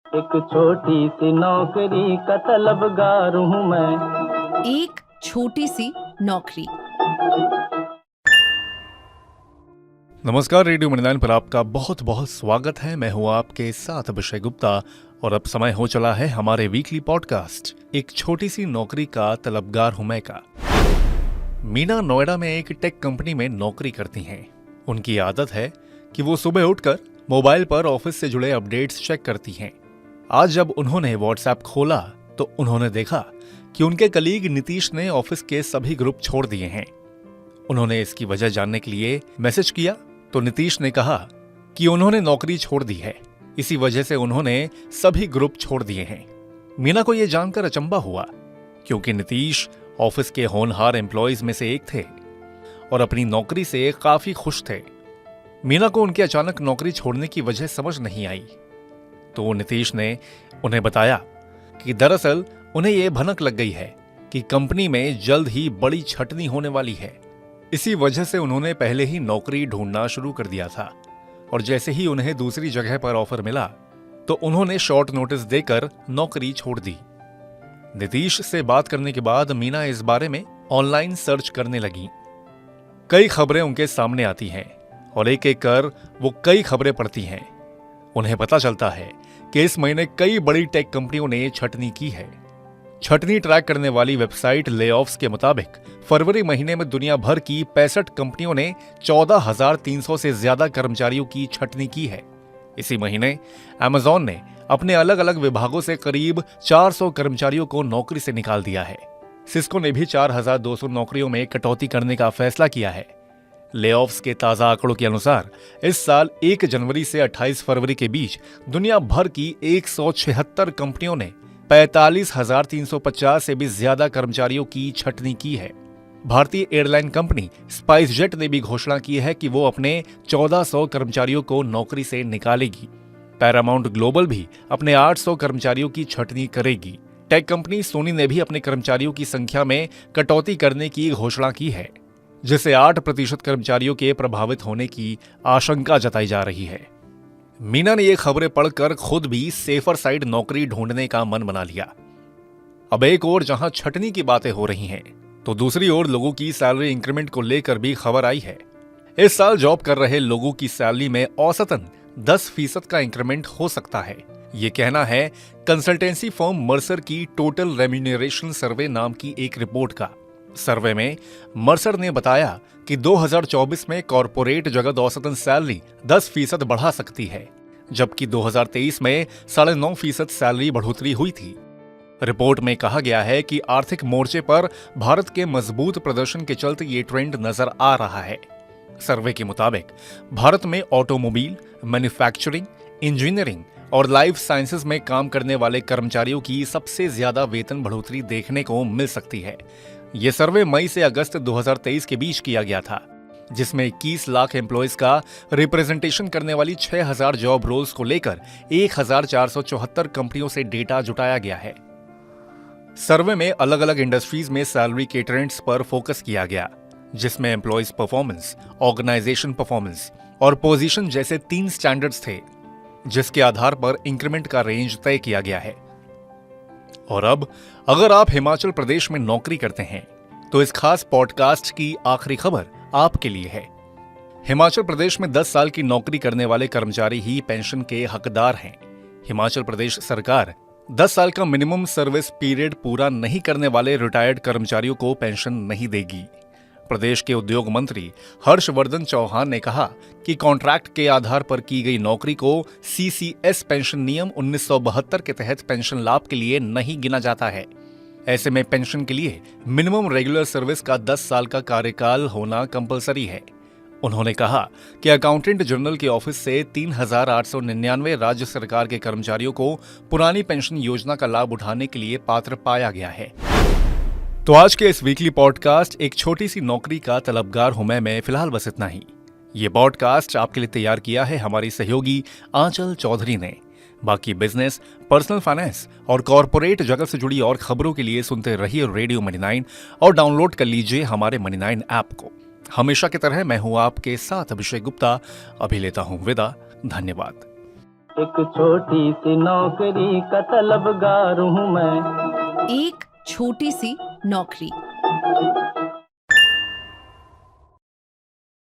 एक छोटी सी नौकरी का तलबगार हूँ मैं। एक छोटी सी नौकरी। नमस्कार, रेडियो मणिनाइन पर आपका बहुत बहुत स्वागत है। मैं हूँ आपके साथ अभिषेक गुप्ता और अब समय हो चला है हमारे वीकली पॉडकास्ट एक छोटी सी नौकरी का तलबगार हूँ मैं का। मीना नोएडा में एक टेक कंपनी में नौकरी करती हैं। उनकी आदत है कि वो सुबह उठकर मोबाइल पर ऑफिस से जुड़े अपडेट्स चेक करती हैं। आज जब उन्होंने व्हाट्सएप खोला तो उन्होंने देखा कि उनके कलीग नीतीश ने ऑफिस के सभी ग्रुप छोड़ दिए हैं। उन्होंने इसकी वजह जानने के लिए मैसेज किया तो नीतीश ने कहा कि उन्होंने नौकरी छोड़ दी है, इसी वजह से उन्होंने सभी ग्रुप छोड़ दिए हैं। मीना को यह जानकर अचंभा हुआ क्योंकि नीतीश ऑफिस के होनहार एम्प्लॉयज में से एक थे और अपनी नौकरी से काफी खुश थे। मीना को उनके अचानक नौकरी छोड़ने की वजह समझ नहीं आई तो नीतीश ने उन्हें बताया कि दरअसल उन्हें यह भनक लग गई है कि कंपनी में जल्द ही बड़ी छटनी होने वाली है। इसी वजह से उन्होंने पहले ही नौकरी ढूंढना शुरू कर दिया था और जैसे ही उन्हें दूसरी जगह पर ऑफर मिला तो उन्होंने शॉर्ट नोटिस देकर नौकरी छोड़ दी। नीतीश से बात करने के बाद मीना इस बारे में ऑनलाइन सर्च करने लगी। कई खबरें उनके सामने आती हैं और एक एक कर वो कई खबरें पढ़ती हैं। उन्हें पता चलता है कि इस महीने कई बड़ी टेक कंपनियों ने छटनी की है। छटनी ट्रैक करने वाली वेबसाइट लेऑफ्स के मुताबिक फरवरी महीने में दुनिया भर की 65 कंपनियों ने 14,300 से ज्यादा कर्मचारियों की छटनी की है। इसी महीने अमेजॉन ने अपने अलग अलग विभागों से करीब 400 कर्मचारियों को नौकरी से निकाल दिया है। सिस्को ने भी 4,200 नौकरियों में कटौती करने का फैसला किया है। लेऑफ्स के ताजा आंकड़ों के अनुसार इस साल 1 जनवरी से 28 फरवरी के बीच दुनिया भर की 176 कंपनियों ने 45,350 से भी ज्यादा कर्मचारियों की छटनी की है। भारतीय एयरलाइन कंपनी स्पाइस जेट ने भी घोषणा की है कि वो अपने 1400 कर्मचारियों को नौकरी से निकालेगी। पैरामाउंट ग्लोबल भी अपने 800 कर्मचारियों की छटनी करेगी। टेक कंपनी सोनी ने भी अपने कर्मचारियों की संख्या में कटौती करने की घोषणा की है, जिससे 8% कर्मचारियों के प्रभावित होने की आशंका जताई जा रही है। मीना ने ये खबरें पढ़कर खुद भी सेफर साइड नौकरी ढूंढने का मन बना लिया। अब एक ओर जहां छटनी की बातें हो रही हैं, तो दूसरी ओर लोगों की सैलरी इंक्रीमेंट को लेकर भी खबर आई है। इस साल जॉब कर रहे लोगों की सैलरी में औसतन 10% का इंक्रीमेंट हो सकता है। ये कहना है कंसल्टेंसी फर्म मर्सर की टोटल रेम्यूनरेशन सर्वे नाम की एक रिपोर्ट का। सर्वे में मर्सर ने बताया कि 2024 में कॉरपोरेट जगत औसतन सैलरी 10% बढ़ा सकती है, जबकि 2023 में 9.5% सैलरी बढ़ोतरी हुई थी। रिपोर्ट में कहा गया है कि आर्थिक मोर्चे पर भारत के मजबूत प्रदर्शन के चलते ये ट्रेंड नजर आ रहा है। सर्वे के मुताबिक भारत में ऑटोमोबाइल, मैन्युफैक्चरिंग, इंजीनियरिंग और लाइफ साइंसेज में काम करने वाले कर्मचारियों की सबसे ज्यादा वेतन बढ़ोतरी देखने को मिल सकती है। यह सर्वे मई से अगस्त 2023 के बीच किया गया था, जिसमें 21 लाख एम्प्लॉयज का रिप्रेजेंटेशन करने वाली 6,000 जॉब रोल्स को लेकर 1,474 कंपनियों से डेटा जुटाया गया है। सर्वे में अलग अलग इंडस्ट्रीज में सैलरी के ट्रेंड्स पर फोकस किया गया, जिसमें एम्प्लॉयज परफॉर्मेंस, ऑर्गेनाइजेशन परफॉर्मेंस और पोजीशन जैसे 3 स्टैंडर्ड्स थे, जिसके आधार पर इंक्रीमेंट का रेंज तय किया गया है। और अब अगर आप हिमाचल प्रदेश में नौकरी करते हैं तो इस खास पॉडकास्ट की आखिरी खबर आपके लिए है। हिमाचल प्रदेश में 10 साल की नौकरी करने वाले कर्मचारी ही पेंशन के हकदार हैं। हिमाचल प्रदेश सरकार 10 साल का मिनिमम सर्विस पीरियड पूरा नहीं करने वाले रिटायर्ड कर्मचारियों को पेंशन नहीं देगी। प्रदेश के उद्योग मंत्री हर्षवर्धन चौहान ने कहा कि कॉन्ट्रैक्ट के आधार पर की गई नौकरी को सीसीएस पेंशन नियम 1972 के तहत पेंशन लाभ के लिए नहीं गिना जाता है। ऐसे में पेंशन के लिए मिनिमम रेगुलर सर्विस का 10 साल का कार्यकाल होना कंपलसरी है। उन्होंने कहा कि अकाउंटेंट जनरल के ऑफिस से 3,899 राज्य सरकार के कर्मचारियों को पुरानी पेंशन योजना का लाभ उठाने के लिए पात्र पाया गया है। तो आज के इस वीकली पॉडकास्ट एक छोटी सी नौकरी का तलबगार हूं मैं फिलहाल बस इतना ही। ये पॉडकास्ट आपके लिए तैयार किया है हमारी सहयोगी आंचल चौधरी ने। बाकी बिजनेस, पर्सनल फाइनेंस और कॉर्पोरेट जगत से जुड़ी और खबरों के लिए सुनते रहिए रेडियो मणिनाइन और डाउनलोड कर लीजिए हमारे मणिनाइन ऐप को। हमेशा की तरह मैं हूं आपके साथ अभिषेक गुप्ता। अभी लेता हूं विदा। धन्यवाद। एक छोटी सी नौकरी का तलबगार हूँ मैं। एक छोटी सी नौकरी।